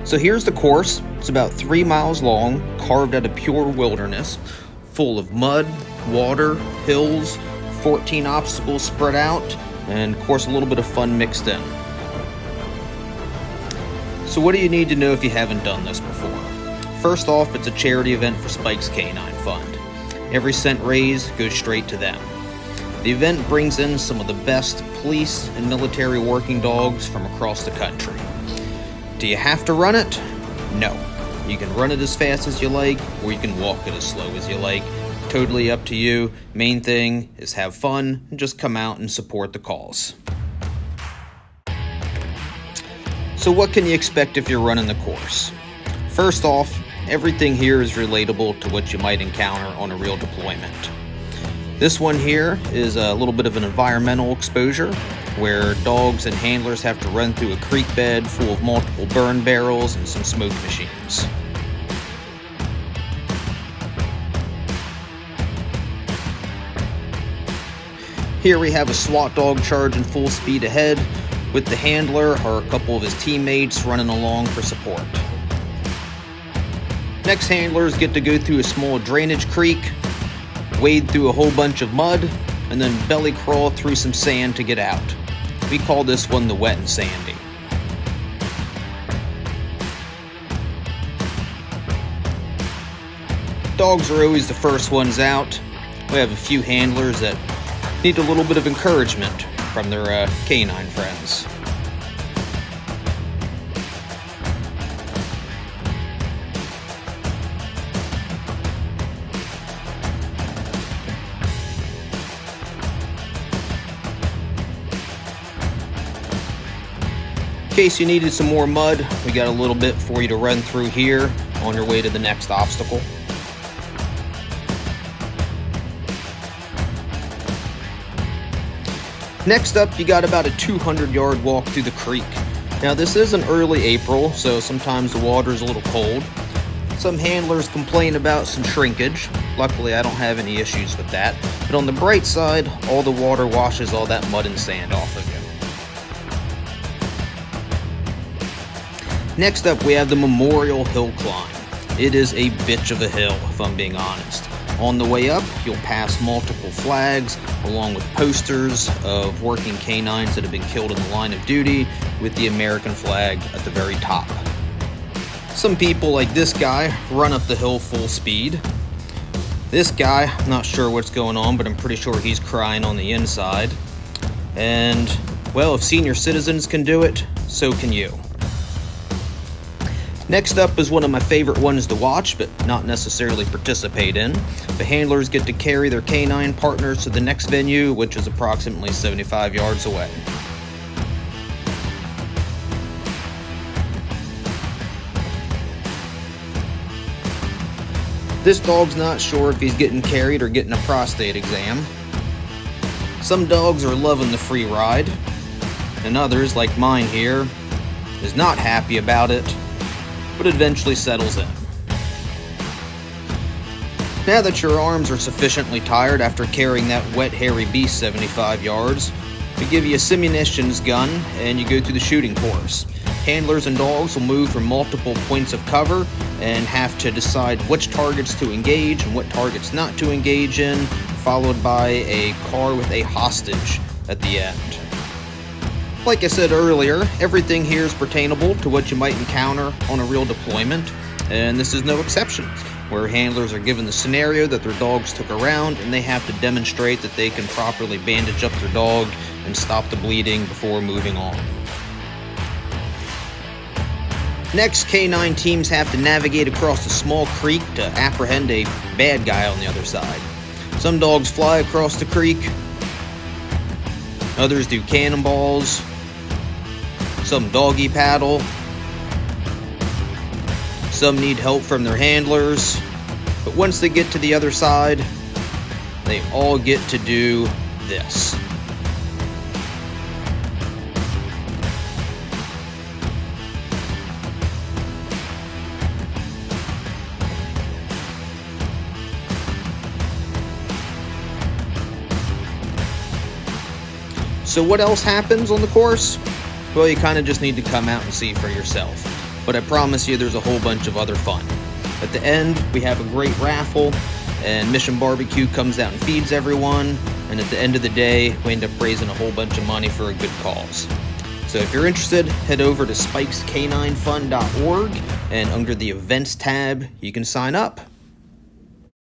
So here's the course. It's about 3 miles long, carved out of pure wilderness, full of mud, water, hills, 14 obstacles spread out, and of course a little bit of fun mixed in. So what do you need to know if you haven't done this before? First off, it's a charity event for Spike's Canine Fund. Every cent raised goes straight to them. The event brings in some of the best police and military working dogs from across the country. Do you have to run it? No. You can run it as fast as you like, or you can walk it as slow as you like. Totally up to you. Main thing is have fun and just come out and support the cause. So what can you expect if you're running the course? First off, everything here is relatable to what you might encounter on a real deployment. This one here is a little bit of an environmental exposure where dogs and handlers have to run through a creek bed full of multiple burn barrels and some smoke machines. Here we have a SWAT dog charging full speed ahead with the handler or a couple of his teammates running along for support. Next, handlers get to go through a small drainage creek, wade through a whole bunch of mud, and then belly crawl through some sand to get out. We call this one the wet and sandy. Dogs are always the first ones out. We have a few handlers that need a little bit of encouragement from their canine friends. In case you needed some more mud, we got a little bit for you to run through here on your way to the next obstacle. Next up, you got about a 200-yard walk through the creek. Now this is an early April, so sometimes the water is a little cold. Some handlers complain about some shrinkage. Luckily, I don't have any issues with that. But on the bright side, all the water washes all that mud and sand off of you. Next up, we have the Memorial Hill Climb. It is a bitch of a hill, if I'm being honest. On the way up, you'll pass multiple flags, along with posters of working canines that have been killed in the line of duty, with the American flag at the very top. Some people, like this guy, run up the hill full speed. This guy, I'm not sure what's going on, but I'm pretty sure he's crying on the inside. And, well, if senior citizens can do it, so can you. Next up is one of my favorite ones to watch, but not necessarily participate in. The handlers get to carry their canine partners to the next venue, which is approximately 75 yards away. This dog's not sure if he's getting carried or getting a prostate exam. Some dogs are loving the free ride, and others, like mine here, is not happy about it, but eventually settles in. Now that your arms are sufficiently tired after carrying that wet, hairy beast 75 yards, we give you a simunitions gun and you go through the shooting course. Handlers and dogs will move from multiple points of cover and have to decide which targets to engage and what targets not to engage in, followed by a car with a hostage at the end. Like I said earlier, everything here is pertainable to what you might encounter on a real deployment, and this is no exception, where handlers are given the scenario that their dogs took around and they have to demonstrate that they can properly bandage up their dog and stop the bleeding before moving on. Next, canine teams have to navigate across a small creek to apprehend a bad guy on the other side. Some dogs fly across the creek, others do cannonballs, some doggy paddle, some need help from their handlers, but once they get to the other side, they all get to do this. So what else happens on the course? Well, you kind of just need to come out and see for yourself. but I promise you there's a whole bunch of other fun. At the end, we have a great raffle, and Mission Barbecue comes out and feeds everyone, and at the end of the day, we end up raising a whole bunch of money for a good cause. So if you're interested, head over to spikescaninefun.org, and under the events tab, you can sign up.